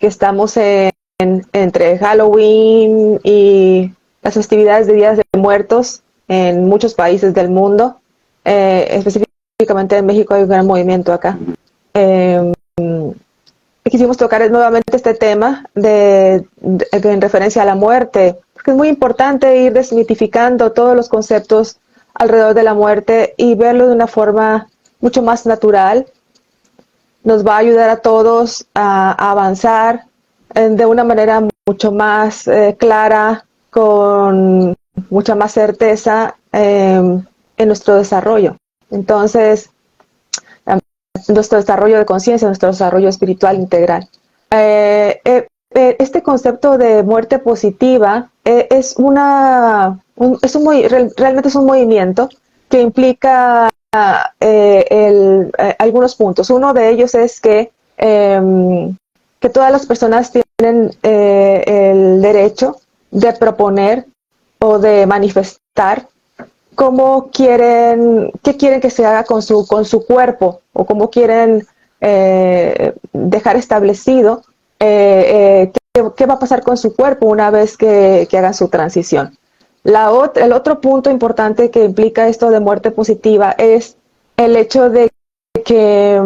que estamos entre Halloween y las festividades de Días de Muertos en muchos países del mundo. Específicamente en México hay un gran movimiento acá. Quisimos tocar nuevamente este tema en referencia a la muerte, porque es muy importante ir desmitificando todos los conceptos alrededor de la muerte y verlo de una forma mucho más natural. Nos va a ayudar a todos a avanzar de una manera mucho más clara, con mucha más certeza en nuestro desarrollo. Entonces, nuestro desarrollo de conciencia, nuestro desarrollo espiritual integral. Este concepto de muerte positiva realmente es un movimiento que implica algunos puntos. Uno de ellos es que todas las personas tienen el derecho de proponer o de manifestar qué quieren que se haga con su cuerpo, o cómo quieren dejar establecido qué va a pasar con su cuerpo una vez que hagan su transición. El otro punto importante que implica esto de muerte positiva es el hecho de que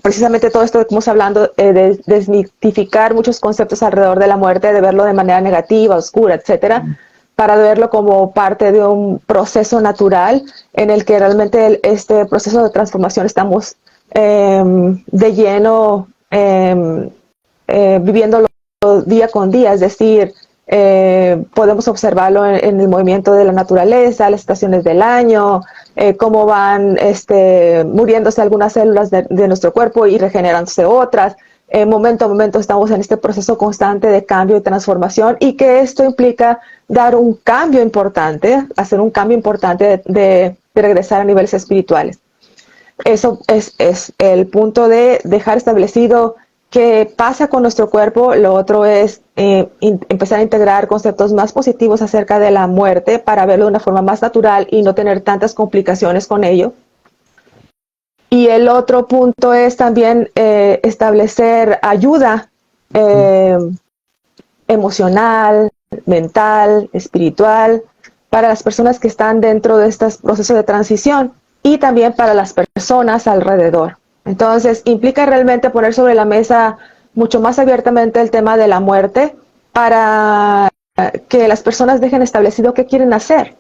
precisamente todo esto que estamos hablando, de desmitificar muchos conceptos alrededor de la muerte, de verlo de manera negativa, oscura, etcétera, para verlo como parte de un proceso natural en el que realmente este proceso de transformación estamos de lleno viviéndolo día con día, es decir, podemos observarlo en el movimiento de la naturaleza, las estaciones del año, cómo van muriéndose algunas células de nuestro cuerpo y regenerándose otras. Momento a momento estamos en este proceso constante de cambio y transformación, y que esto implica dar un cambio importante, hacer un cambio importante de regresar a niveles espirituales. Eso es el punto de dejar establecido qué pasa con nuestro cuerpo. Lo otro es empezar a integrar conceptos más positivos acerca de la muerte para verlo de una forma más natural y no tener tantas complicaciones con ello. Y el otro punto es también establecer ayuda emocional, mental, espiritual, para las personas que están dentro de estos procesos de transición, y también para las personas alrededor. Entonces, implica realmente poner sobre la mesa mucho más abiertamente el tema de la muerte, para que las personas dejen establecido qué quieren hacer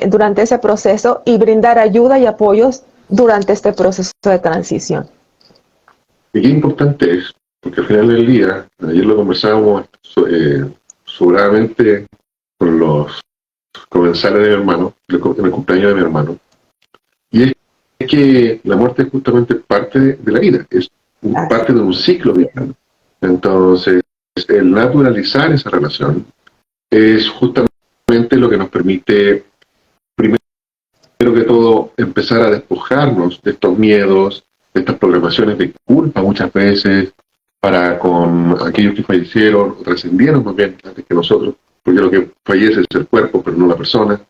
durante ese proceso, y brindar ayuda y apoyos durante este proceso de transición. Y qué importante es, porque al final del día, ayer lo conversábamos sobradamente con los comensales de mi hermano, en el cumpleaños de mi hermano, y es que la muerte es justamente parte de la vida, es parte de un ciclo vital. Entonces, el naturalizar esa relación es justamente lo que nos permite, primero que todo, empezar a despojarnos de estos miedos, de estas programaciones de culpa muchas veces para con aquellos que fallecieron, o trascendieron más bien antes que nosotros, porque lo que fallece es el cuerpo, pero no la persona.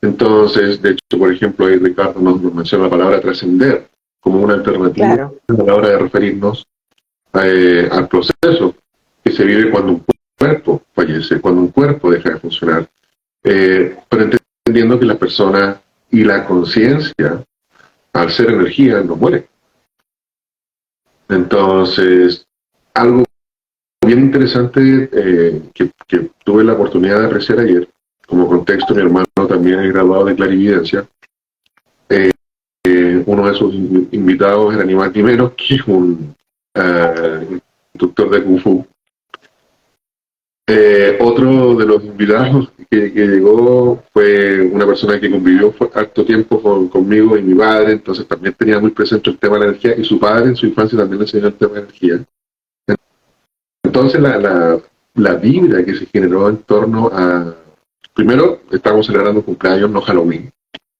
Entonces, de hecho, por ejemplo, ahí Ricardo nos menciona la palabra trascender como una alternativa, claro, a la hora de referirnos al proceso que se vive cuando un cuerpo fallece, cuando un cuerpo deja de funcionar, pero entendiendo que la persona y la conciencia, al ser energía, no muere. Entonces, algo bien interesante que tuve la oportunidad de apreciar ayer, como contexto, mi hermano también es graduado de clarividencia. Uno de sus invitados era ni más ni menos que un instructor de Kung Fu. Otro de los invitados que llegó fue una persona que convivió por harto tiempo conmigo y mi padre, entonces también tenía muy presente el tema de la energía, y su padre en su infancia también le enseñó el tema de la energía. Entonces la vibra que se generó en torno a... Primero, estamos celebrando cumpleaños, no Halloween.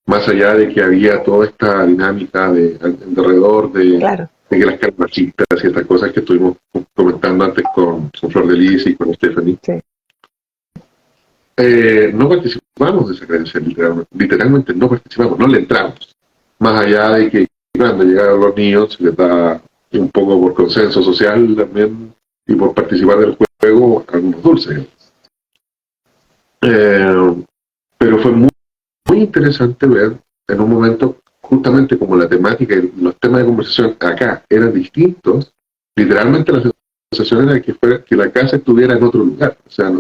Más allá de que había toda esta dinámica alrededor de, claro, de que las calmachitas y estas cosas que estuvimos comentando antes con Flor de Lis y con Stephanie. Sí. No participamos de esa creencia, literalmente no participamos, no le entramos. Más allá de que cuando llegaron los niños se les da y un poco por consenso social también, y por participar del juego, algunos dulces. Pero fue muy interesante ver en un momento, justamente como la temática y los temas de conversación acá eran distintos, literalmente la sensación era que la casa estuviera en otro lugar. O sea,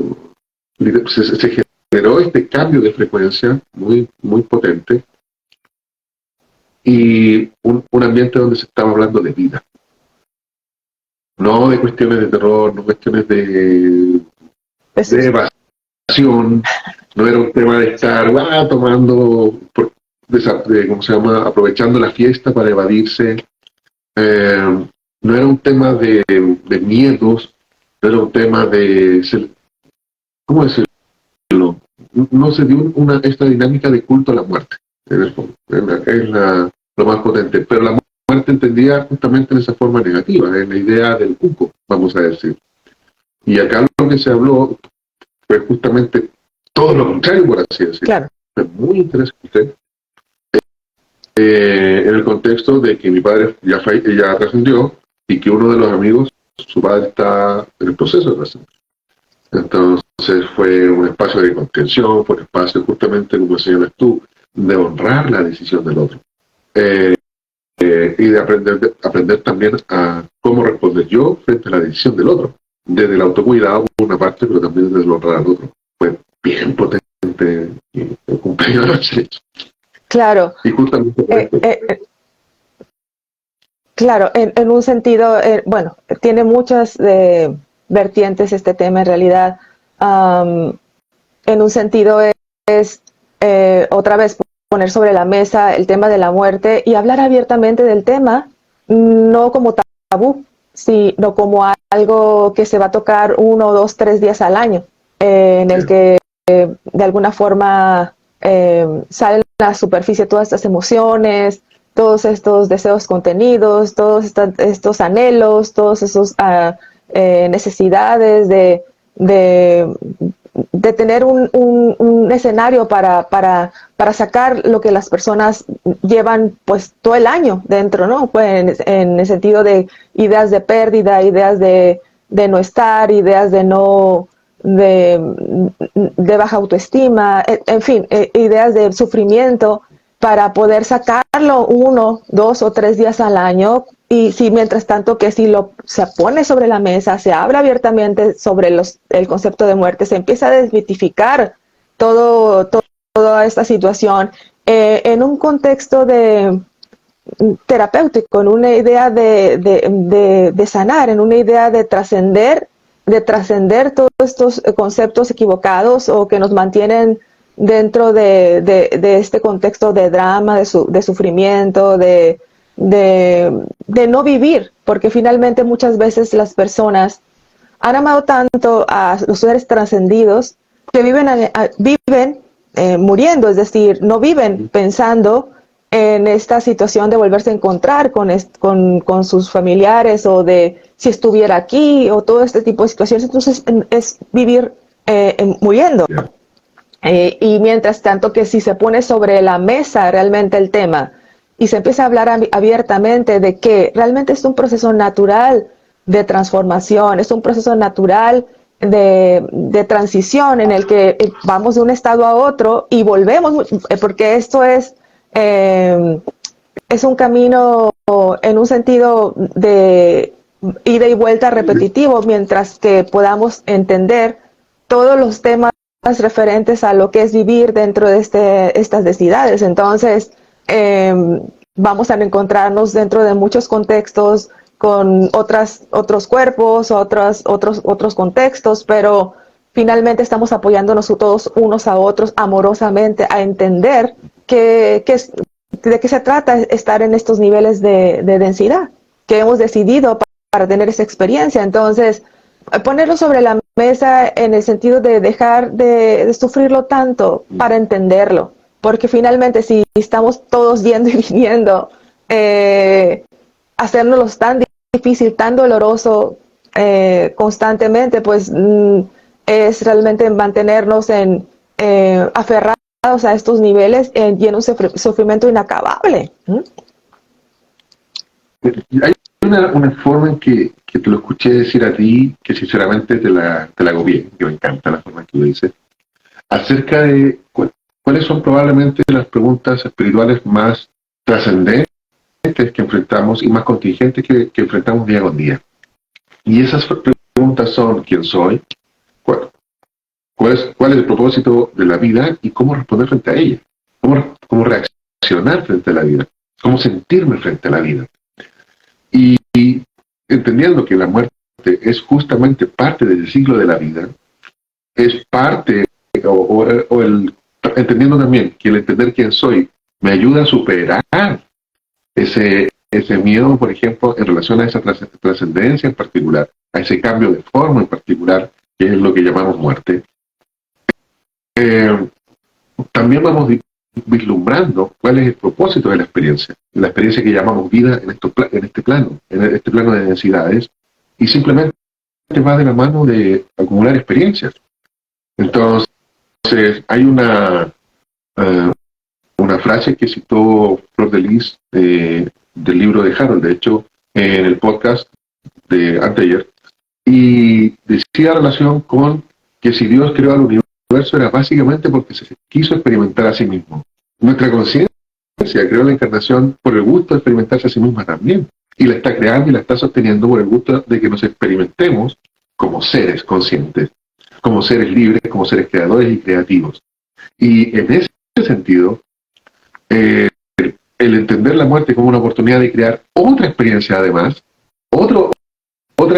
se generó este cambio de frecuencia muy potente, y un ambiente donde se estaba hablando de vida. No de cuestiones de terror, no cuestiones de evasión, no era un tema de estar tomando, ¿cómo se llama?, aprovechando la fiesta para evadirse. No era un tema de miedos, no era un tema de, ¿cómo decirlo? No se dio esta dinámica de culto a la muerte, en el fondo. Es lo más potente, pero la muerte entendida justamente en esa forma negativa, en la idea del cuco, vamos a decir. Y acá lo que se habló fue justamente todo lo contrario, por así decirlo. Claro. Fue muy interesante, en el contexto de que mi padre ya trascendió, y que uno de los amigos, su padre, está en el proceso de trascender. Entonces fue un espacio de contención, fue un espacio justamente, como señalas tú, de honrar la decisión del otro. Y de aprender también a cómo responder yo frente a la decisión del otro. Desde el autocuidado, por una parte, pero también desde el honrar al otro. Fue bien potente el cumpleaños de noche. Claro. Y justamente claro, en un sentido, bueno, tiene muchas vertientes este tema en realidad. En un sentido es otra vez poner sobre la mesa el tema de la muerte y hablar abiertamente del tema, no como tabú, sino como algo que se va a tocar 1, 2, 3 días al año, en el que de alguna forma salen a la superficie todas estas emociones, todos estos deseos contenidos, todos estos anhelos, todos esos necesidades de tener un escenario para sacar lo que las personas llevan pues todo el año dentro, ¿no? Pues en el sentido de ideas de pérdida, ideas de no estar, ideas de no de baja autoestima, en fin, ideas de sufrimiento, para poder sacarlo 1, 2 o 3 días al año. Y si mientras tanto que si se pone sobre la mesa, se habla abiertamente sobre el concepto de muerte, se empieza a desmitificar toda esta situación en un contexto terapéutico, en una idea de sanar, en una idea de trascender todos estos conceptos equivocados o que nos mantienen dentro de este contexto de drama, de sufrimiento, de no vivir, porque finalmente muchas veces las personas han amado tanto a los seres trascendidos que viven muriendo, es decir, no viven pensando en esta situación de volverse a encontrar con sus familiares, o de si estuviera aquí, o todo este tipo de situaciones. Entonces es vivir muriendo. Y mientras tanto que si se pone sobre la mesa realmente el tema y se empieza a hablar abiertamente de que realmente es un proceso natural de transformación, es un proceso natural de transición en el que vamos de un estado a otro y volvemos, porque esto es un camino en un sentido de ida y vuelta repetitivo, mientras que podamos entender todos los temas referentes a lo que es vivir dentro de estas densidades. Entonces vamos a encontrarnos dentro de muchos contextos con otros cuerpos, otros contextos, pero finalmente estamos apoyándonos todos unos a otros amorosamente a entender de qué se trata estar en estos niveles de densidad que hemos decidido para tener esa experiencia. Entonces, ponerlo sobre la mesa en el sentido de dejar de sufrirlo tanto para entenderlo, porque finalmente si estamos todos yendo y viniendo, hacérnoslo tan difícil, tan doloroso constantemente, pues es realmente mantenernos aferrados a estos niveles y en un sufrimiento inacabable. Hay una forma en que te lo escuché decir a ti, que sinceramente te la hago bien, que me encanta la forma en que lo dices, acerca de cuáles son probablemente las preguntas espirituales más trascendentes que enfrentamos y más contingentes que enfrentamos día con día. Y esas preguntas son: ¿quién soy? ¿Cuál es el propósito de la vida? ¿Y cómo responder frente a ella? ¿Cómo reaccionar frente a la vida? ¿Cómo sentirme frente a la vida? Y entendiendo que la muerte es justamente parte del ciclo de la vida, es parte, entendiendo también que el entender quién soy me ayuda a superar ese miedo, por ejemplo, en relación a esa trascendencia en particular, a ese cambio de forma en particular, que es lo que llamamos muerte. También vamos vislumbrando cuál es el propósito de la experiencia que llamamos vida en este plano de densidades, y simplemente va de la mano de acumular experiencias. Entonces, hay una frase que citó Flor de Lis del libro de Harold, de hecho, en el podcast de anteayer, y decía relación con que si Dios creó al universo era básicamente porque se quiso experimentar a sí mismo. Nuestra conciencia creó la encarnación por el gusto de experimentarse a sí misma también, y la está creando y la está sosteniendo por el gusto de que nos experimentemos como seres conscientes, como seres libres, como seres creadores y creativos. Y en ese sentido, el entender la muerte como una oportunidad de crear otra experiencia, además, otro, por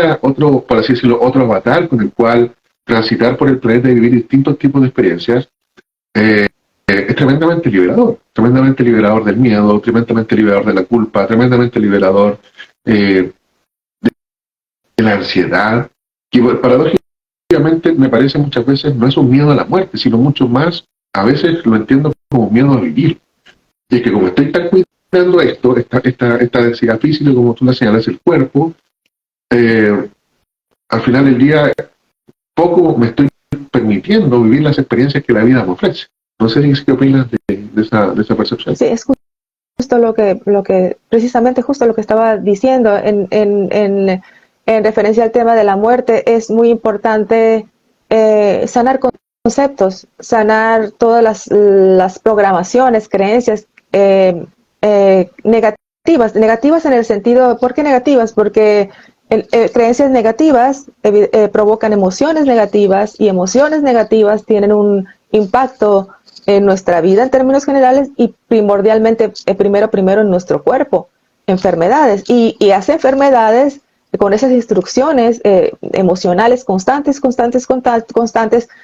así decirlo, otro avatar con el cual transitar por el planeta y vivir distintos tipos de experiencias, es tremendamente liberador del miedo, tremendamente liberador de la culpa, tremendamente liberador de la ansiedad, que paradójicamente me parece muchas veces no es un miedo a la muerte, sino mucho más, a veces lo entiendo como miedo a vivir. Y es que como estoy tan cuidando esto, esta densidad física, como tú la señalas, el cuerpo, al final del día poco me estoy permitiendo vivir las experiencias que la vida me ofrece. No sé qué opinas de esa percepción. Sí, es justo lo que precisamente justo lo que estaba diciendo en referencia al tema de la muerte. Es muy importante sanar conceptos, sanar todas las programaciones, creencias negativas en el sentido, ¿por qué negativas? Porque creencias negativas provocan emociones negativas, y emociones negativas tienen un impacto en nuestra vida en términos generales, y primordialmente, primero en nuestro cuerpo, enfermedades. Y hace enfermedades con esas instrucciones emocionales constantes,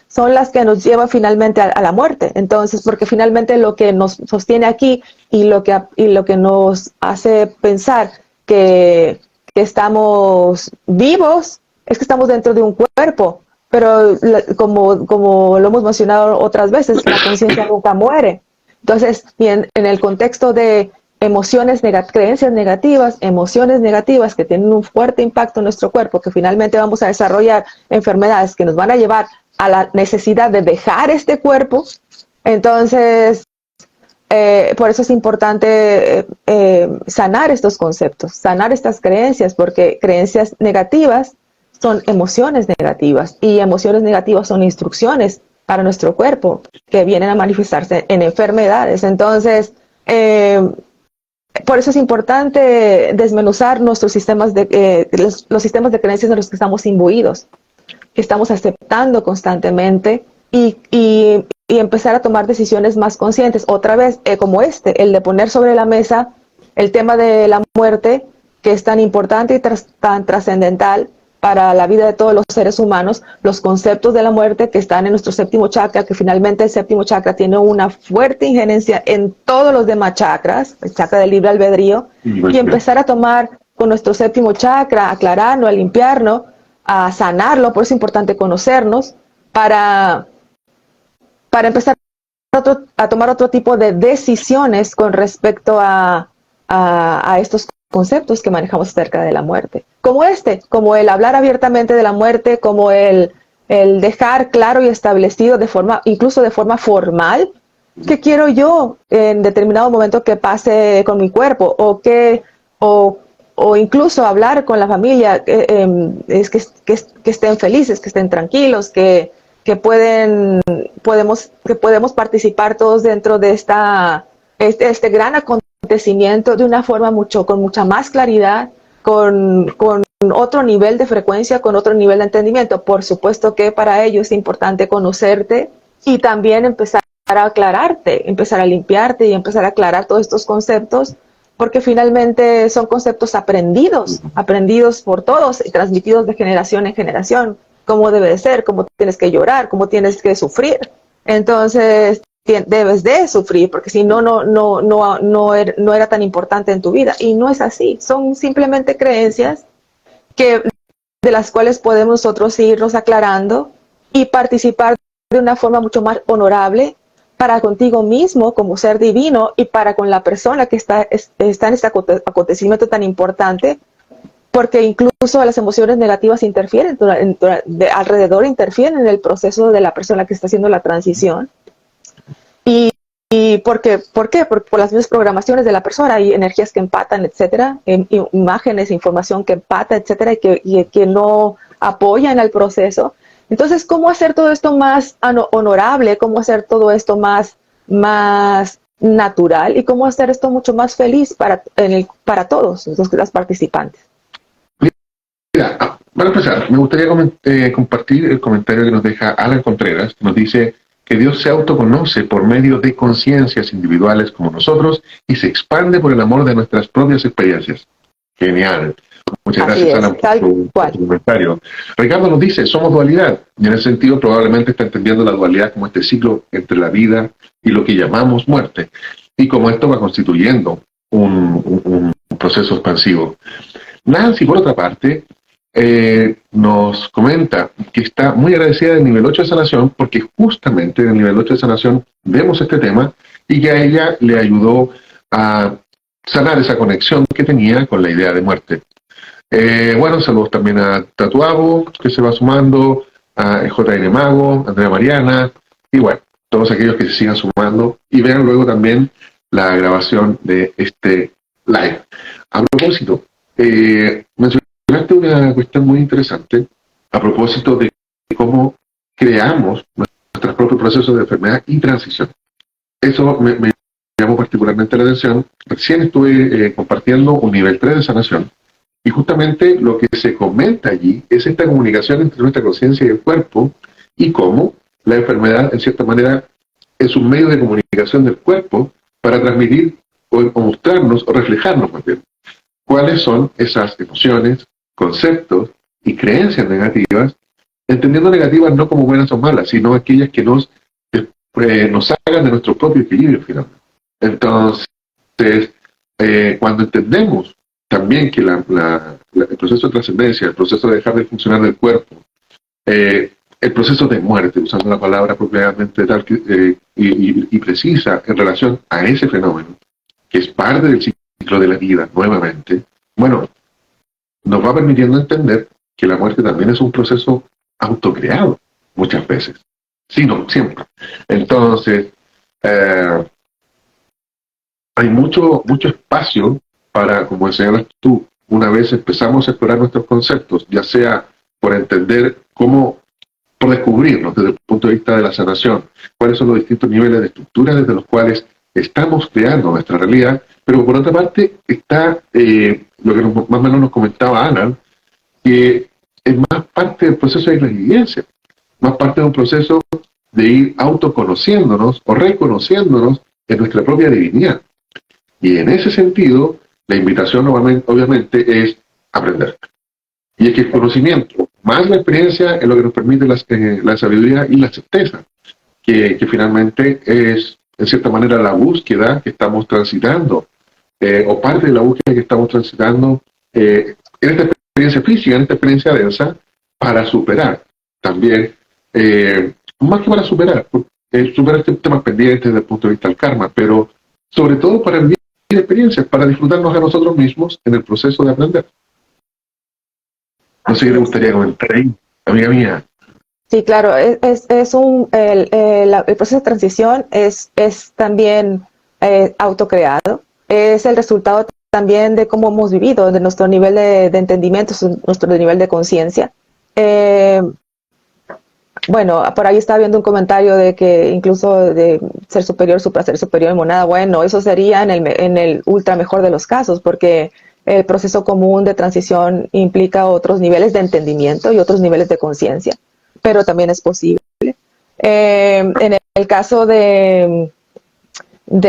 son las que nos llevan finalmente a la muerte. Entonces, porque finalmente lo que nos sostiene aquí y lo que nos hace pensar que estamos vivos es que estamos dentro de un cuerpo. Pero como lo hemos mencionado otras veces, la conciencia nunca muere. Entonces, bien, en el contexto de creencias negativas, emociones negativas que tienen un fuerte impacto en nuestro cuerpo, que finalmente vamos a desarrollar enfermedades que nos van a llevar a la necesidad de dejar este cuerpo. Entonces, por eso es importante sanar estos conceptos, sanar estas creencias, porque creencias negativas son emociones negativas, y emociones negativas son instrucciones para nuestro cuerpo que vienen a manifestarse en enfermedades. Entonces, por eso es importante desmenuzar nuestros sistemas los sistemas de creencias en los que estamos imbuidos, que estamos aceptando constantemente, y empezar a tomar decisiones más conscientes. Otra vez, como el de poner sobre la mesa el tema de la muerte, que es tan importante y tan trascendental para la vida de todos los seres humanos, los conceptos de la muerte que están en nuestro séptimo chakra, que finalmente el séptimo chakra tiene una fuerte injerencia en todos los demás chakras, el chakra del libre albedrío, y empezar a tomar con nuestro séptimo chakra, aclararlo, a limpiarlo, a sanarlo. Por eso es importante conocernos para empezar a tomar otro tipo de decisiones con respecto a estos conceptos que manejamos acerca de la muerte, como el hablar abiertamente de la muerte, como el dejar claro y establecido incluso de forma formal, qué quiero yo en determinado momento que pase con mi cuerpo, o o incluso hablar con la familia, es que estén felices, que estén tranquilos, que podemos participar todos dentro de este gran acontecimiento de una forma con mucha más claridad, con otro nivel de frecuencia, con otro nivel de entendimiento. Por supuesto que para ello es importante conocerte y también empezar a aclararte, empezar a limpiarte y empezar a aclarar todos estos conceptos, porque finalmente son conceptos aprendidos por todos y transmitidos de generación en generación, cómo debe de ser, cómo tienes que llorar, cómo tienes que sufrir. Entonces, debes de sufrir, porque si no, no era tan importante en tu vida. Y no es así, son simplemente creencias de las cuales podemos nosotros irnos aclarando y participar de una forma mucho más honorable para contigo mismo como ser divino y para con la persona que está en este acontecimiento tan importante, porque incluso las emociones negativas interfieren alrededor, interfieren en el proceso de la persona que está haciendo la transición. ¿Y por qué? Por las mismas programaciones de la persona. Hay energías que empatan, etcétera, imágenes, información que empata, etcétera, y que no apoyan al proceso. Entonces, ¿cómo hacer todo esto más honorable? ¿Cómo hacer todo esto más natural? ¿Y cómo hacer esto mucho más feliz para todos los participantes? Mira, para empezar, me gustaría compartir el comentario que nos deja Alan Contreras, que nos dice que Dios se autoconoce por medio de conciencias individuales como nosotros y se expande por el amor de nuestras propias experiencias. Genial. Muchas gracias, Alan, por tu comentario. Ricardo nos dice, somos dualidad, y en ese sentido probablemente está entendiendo la dualidad como este ciclo entre la vida y lo que llamamos muerte, y como esto va constituyendo un proceso expansivo. Nancy, por otra parte, nos comenta que está muy agradecida del nivel 8 de sanación, porque justamente en el nivel 8 de sanación vemos este tema y que a ella le ayudó a sanar esa conexión que tenía con la idea de muerte. Bueno, saludos también a Tatuabo, que se va sumando, a J.N. Mago, Andrea Mariana, y bueno, todos aquellos que se sigan sumando y vean luego también la grabación de este live. A propósito, mencionaste una cuestión muy interesante a propósito de cómo creamos nuestros propios procesos de enfermedad y transición. Eso me llamó particularmente la atención. Recién estuve compartiendo un nivel 3 de sanación, y justamente lo que se comenta allí es esta comunicación entre nuestra conciencia y el cuerpo, y cómo la enfermedad, en cierta manera, es un medio de comunicación del cuerpo para transmitir o mostrarnos o reflejarnos más bien cuáles son esas emociones, conceptos y creencias negativas, entendiendo negativas no como buenas o malas, sino aquellas que nos hagan de nuestro propio equilibrio finalmente. Entonces, cuando entendemos también que el proceso de trascendencia, el proceso de dejar de funcionar del cuerpo, el proceso de muerte, usando la palabra apropiadamente tal y precisa en relación a ese fenómeno, que es parte del ciclo de la vida nuevamente, bueno, nos va permitiendo entender que la muerte también es un proceso autocreado, muchas veces. Sí, no, siempre. Entonces, hay mucho espacio para, como señalas tú, una vez empezamos a explorar nuestros conceptos, ya sea por entender por descubrirnos desde el punto de vista de la sanación, cuáles son los distintos niveles de estructura desde los cuales estamos creando nuestra realidad, pero por otra parte está lo que más o menos nos comentaba Ana, que es más parte del proceso de resiliencia, más parte de un proceso de ir autoconociéndonos o reconociéndonos en nuestra propia divinidad. Y en ese sentido, la invitación obviamente es aprender. Y es que el conocimiento, más la experiencia, es lo que nos permite la sabiduría y la certeza, que finalmente es, en cierta manera, la búsqueda que estamos transitando, o parte de la búsqueda que estamos transitando en esta experiencia física, en esta experiencia densa, para superar también, más que para superar estos temas pendientes desde el punto de vista del karma, pero sobre todo para vivir experiencias, para disfrutarnos a nosotros mismos en el proceso de aprender. No sé qué le gustaría comentar ahí, amiga mía. Sí, claro, el proceso de transición es también autocreado, es el resultado también de cómo hemos vivido, de nuestro nivel de entendimiento, nuestro nivel de conciencia. Bueno, por ahí estaba viendo un comentario de que incluso de ser superior, supraser superior, monada, bueno, eso sería en el ultra mejor de los casos, porque el proceso común de transición implica otros niveles de entendimiento y otros niveles de conciencia, pero también es posible. En el caso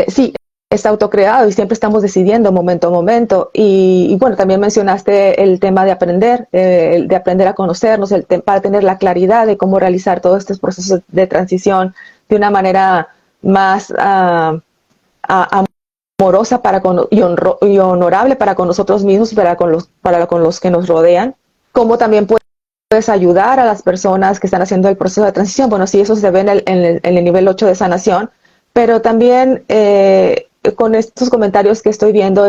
sí, es autocreado y siempre estamos decidiendo momento a momento. Y bueno, también mencionaste el tema de aprender a conocernos, para tener la claridad de cómo realizar todos estos procesos de transición de una manera más amorosa y honorable para con nosotros mismos y para con los que nos rodean. Cómo también puedes ayudar a las personas que están haciendo el proceso de transición. Bueno, sí, eso se ve en el nivel 8 de sanación, pero también con estos comentarios que estoy viendo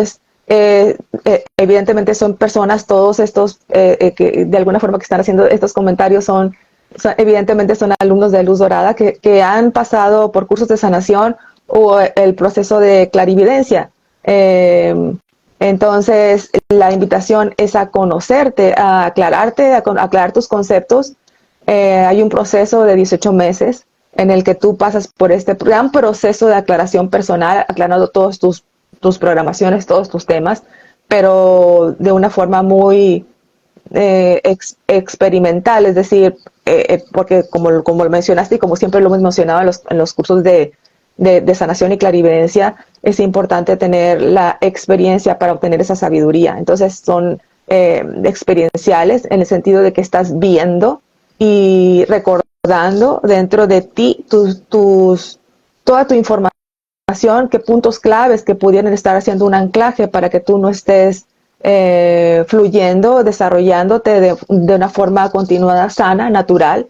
evidentemente son personas, todos estos que de alguna forma que están haciendo estos comentarios evidentemente son alumnos de Luz Dorada que han pasado por cursos de sanación o el proceso de clarividencia. Entonces, la invitación es a conocerte, a aclararte, a aclarar tus conceptos. Hay un proceso de 18 meses en el que tú pasas por este gran proceso de aclaración personal, aclarando todos tus programaciones, todos tus temas, pero de una forma muy experimental, es decir, porque como lo mencionaste y como siempre lo hemos mencionado en los cursos de sanación y clarividencia, es importante tener la experiencia para obtener esa sabiduría. Entonces son experienciales en el sentido de que estás viendo y recordando dentro de ti toda tu información, qué puntos claves que pudieran estar haciendo un anclaje para que tú no estés fluyendo, desarrollándote de una forma continuada, sana, natural.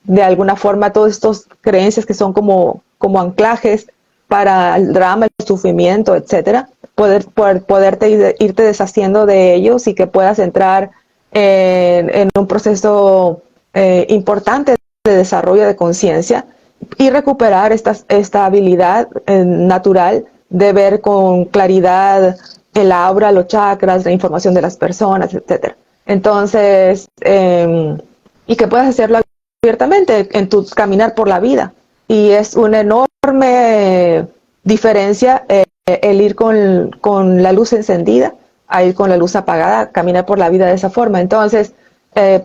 De alguna forma, todas estas creencias que son como anclajes para el drama, el sufrimiento, etcétera, poderte irte deshaciendo de ellos y que puedas entrar en un proceso importante de desarrollo de conciencia y recuperar esta habilidad natural de ver con claridad el aura, los chakras, la información de las personas, etcétera. Entonces, y que puedas hacerlo abiertamente en tu caminar por la vida. Y es una enorme diferencia el ir con la luz encendida a ir con la luz apagada, caminar por la vida de esa forma. Entonces,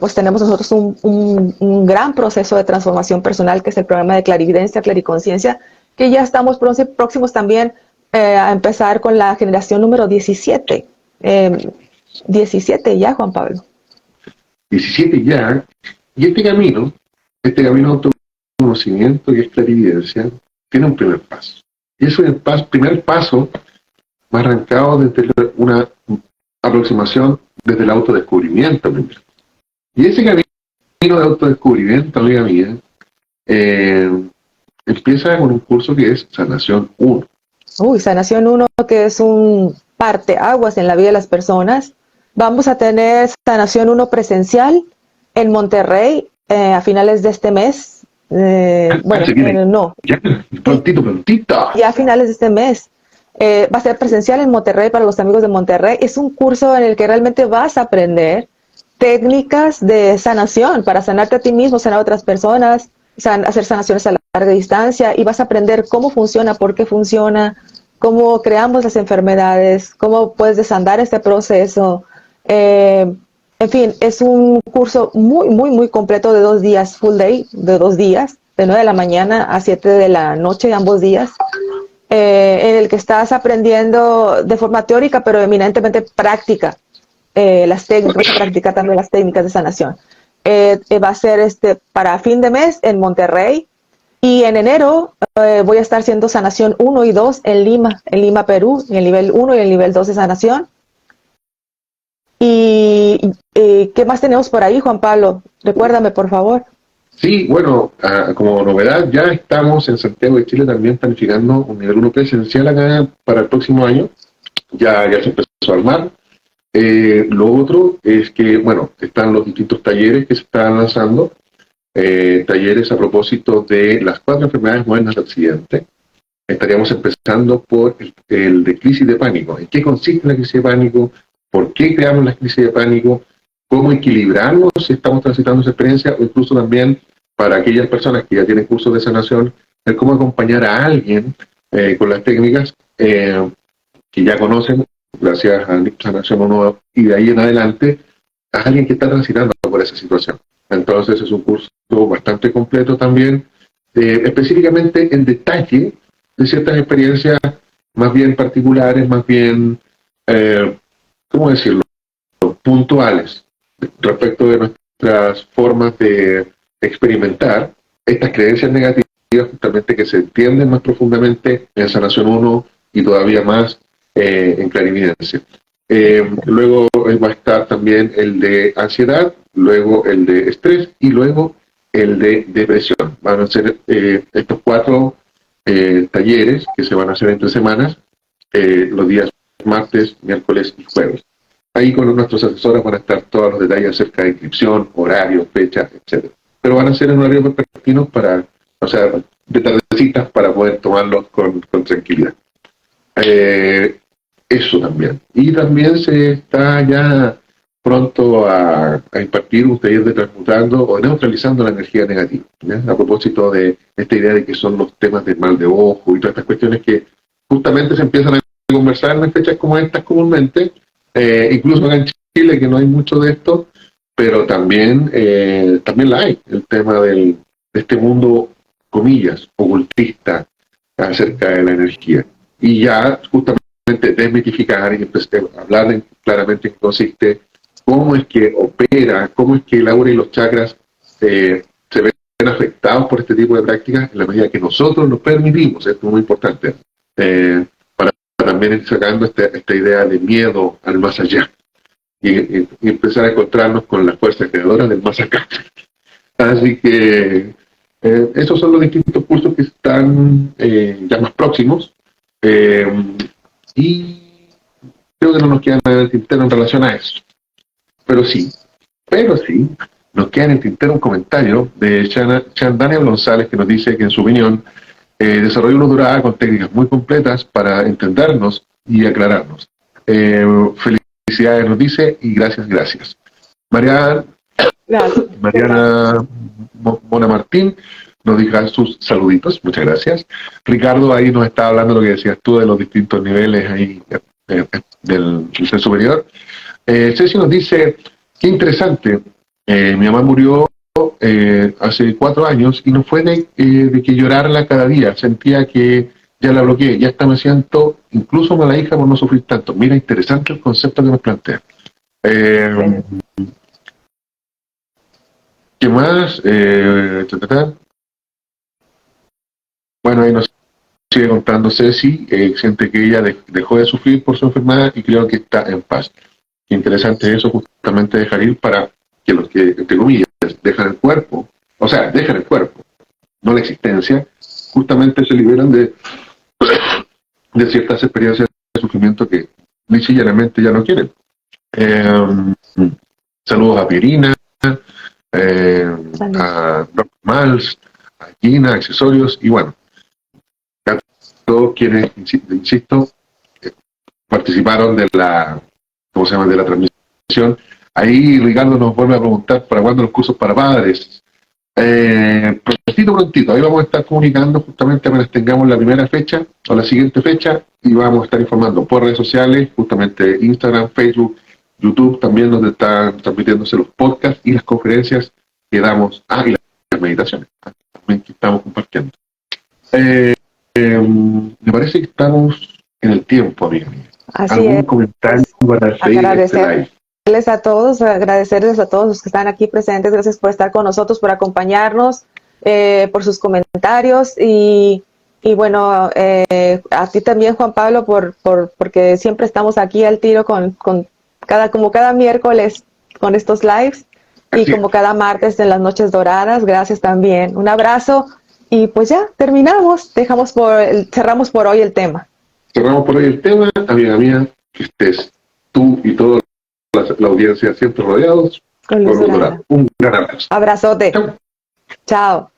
pues tenemos nosotros un gran proceso de transformación personal, que es el programa de clarividencia, clariconciencia, que ya estamos próximos también a empezar con la generación número 17. 17 ya, Juan Pablo. 17 ya. Y este camino de autoconocimiento y esta clarividencia tiene un primer paso. Y eso es el primer paso más arrancado desde una aproximación desde el autodescubrimiento primero. Y ese camino de autodescubrimiento, amiga mía, empieza con un curso que es Sanación 1. Sanación 1, que es un parteaguas en la vida de las personas. Vamos a tener Sanación 1 presencial en Monterrey a finales de este mes. No. Ya, prontito. Ya a finales de este mes. Va a ser presencial en Monterrey para los amigos de Monterrey. Es un curso en el que realmente vas a aprender técnicas de sanación para sanarte a ti mismo, sanar a otras personas, hacer sanaciones a larga distancia, y vas a aprender cómo funciona, por qué funciona, cómo creamos las enfermedades, cómo puedes desandar este proceso. En fin, es un curso muy, muy, muy completo de 2 días, full day, de 2 días, de 9 de la mañana a 7 de la noche, ambos días, en el que estás aprendiendo de forma teórica, pero eminentemente práctica, las técnicas, vas a practicar también las técnicas de sanación. Va a ser para fin de mes en Monterrey, y en enero voy a estar haciendo Sanación 1 y 2 en Lima, Perú, en el nivel 1 y el nivel 2 de sanación. ¿Y qué más tenemos por ahí, Juan Pablo? Recuérdame, por favor. Sí, bueno, como novedad, ya estamos en Santiago de Chile también planificando un nivel 1 presencial acá para el próximo año. Ya se empezó a armar. Lo otro es que, bueno, están los distintos talleres que se están lanzando, talleres a propósito de las 4 enfermedades modernas de Occidente, estaríamos empezando por el de crisis de pánico. ¿En qué consiste la crisis de pánico? ¿Por qué creamos la crisis de pánico? ¿Cómo equilibrarnos si estamos transitando esa experiencia? O incluso también para aquellas personas que ya tienen cursos de sanación, el cómo acompañar a alguien con las técnicas que ya conocen, gracias a Sanación 1 y de ahí en adelante, a alguien que está transitando por esa situación. Entonces es un curso bastante completo también, específicamente en detalle de ciertas experiencias más bien particulares, más bien, ¿cómo decirlo?, puntuales respecto de nuestras formas de experimentar estas creencias negativas, justamente que se entienden más profundamente en Sanación 1 y todavía más en clarividencia. Luego va a estar también el de ansiedad, luego el de estrés y luego el de depresión. Van a ser estos 4 talleres que se van a hacer entre semanas, los días martes, miércoles y jueves. Ahí con nuestros asesores van a estar todos los detalles acerca de inscripción, horario, fecha, etc. Pero van a ser en horario vespertino para, o sea, de tardecitas para poder tomarlos con tranquilidad. Eso también. Y también se está ya pronto a impartir un taller de transmutando o neutralizando la energía negativa, ¿ya? A propósito de esta idea de que son los temas del mal de ojo y todas estas cuestiones que justamente se empiezan a conversar en fechas como estas comúnmente, incluso acá en Chile, que no hay mucho de esto, pero también la hay, el tema de este mundo, comillas, ocultista acerca de la energía. Y ya justamente desmitificar y hablar claramente en qué consiste, cómo es que opera, cómo es que el aura y los chakras se ven afectados por este tipo de prácticas en la medida que nosotros nos permitimos. Esto es muy importante, para también ir sacando esta idea de miedo al más allá y empezar a encontrarnos con la fuerza creadora del más acá. Así que esos son los distintos cursos que están ya más próximos. Y creo que no nos queda nada en el tintero en relación a eso. Pero sí, nos queda en el tintero un comentario de Chandania González, que nos dice que en su opinión desarrolló una durada con técnicas muy completas para entendernos y aclararnos. Felicidades nos dice, y gracias. Mariana Mona Martín nos deja sus saluditos, muchas gracias. Ricardo ahí nos está hablando de lo que decías tú de los distintos niveles ahí del ser superior. Ceci nos dice, qué interesante, mi mamá murió hace 4 años y no fue de que llorarla cada día, sentía que ya la bloqueé, ya hasta me siento incluso mala hija por no sufrir tanto. Mira, interesante el concepto que nos plantea. ¿Qué más? Bueno, ahí nos sigue contando Ceci, siente que ella dejó de sufrir por su enfermedad y creo que está en paz. Qué interesante eso, justamente dejar ir para que los que, entre comillas, dejan el cuerpo, no la existencia, justamente se liberan de ciertas experiencias de sufrimiento que sencillamente ya no quieren. Saludos a Pierina, a Rob Mals, a Gina, Accesorios, y bueno, a todos quienes, insisto, participaron de la transmisión. Ahí Ricardo nos vuelve a preguntar para cuándo los cursos para padres. Prontito, ahí vamos a estar comunicando justamente apenas tengamos la primera fecha o la siguiente fecha, y vamos a estar informando por redes sociales, justamente Instagram, Facebook, YouTube, también donde están transmitiéndose los podcasts y las conferencias que damos, y las meditaciones también que estamos compartiendo. Me parece que estamos en el tiempo, amiga mía. ¿Algún comentario para seguir este live? Agradecerles a todos los que están aquí presentes, gracias por estar con nosotros, por acompañarnos, por sus comentarios y bueno, a ti también, Juan Pablo, porque siempre estamos aquí al tiro con cada miércoles con estos lives y como cada martes en las noches doradas. Gracias también, un abrazo y pues ya terminamos, cerramos por hoy el tema. Cerramos por hoy el tema, amiga mía, que estés tú y toda la audiencia siempre rodeados con luz dorada. Un gran abrazo. Abrazote. Chao.